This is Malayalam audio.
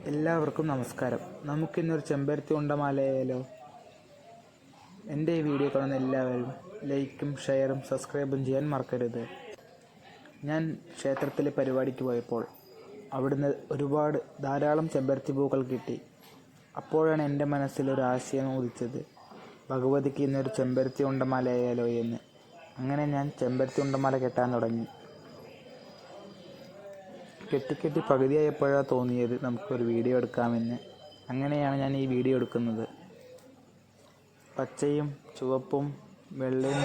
എല്ലാവർക്കും നമസ്കാരം. നമുക്കിന്നൊരു ചെമ്പരത്തി ഉണ്ടമാലയായാലോ? എൻ്റെ ഈ വീഡിയോ കാണുന്ന എല്ലാവരും ലൈക്കും ഷെയറും സബ്സ്ക്രൈബും ചെയ്യാൻ മറക്കരുത്. ഞാൻ ക്ഷേത്രത്തിലെ പരിപാടിക്ക് പോയപ്പോൾ അവിടുന്ന് ധാരാളം ചെമ്പരത്തി പൂക്കൾ കിട്ടി. അപ്പോഴാണ് എൻ്റെ മനസ്സിലൊരു ആശയം ഉദിച്ചത്, ഭഗവതിക്ക് ഇന്നൊരു ചെമ്പരത്തി ഉണ്ടമാലയായാലോ എന്ന്. അങ്ങനെ ഞാൻ ചെമ്പരത്തി ഉണ്ടമാല കെട്ടാൻ തുടങ്ങി. കെട്ടി പകുതിയായപ്പോഴാണ് തോന്നിയത് നമുക്കൊരു വീഡിയോ എടുക്കാമെന്ന്. അങ്ങനെയാണ് ഞാൻ ഈ വീഡിയോ എടുക്കുന്നത്. പച്ചയും ചുവപ്പും വെള്ളയും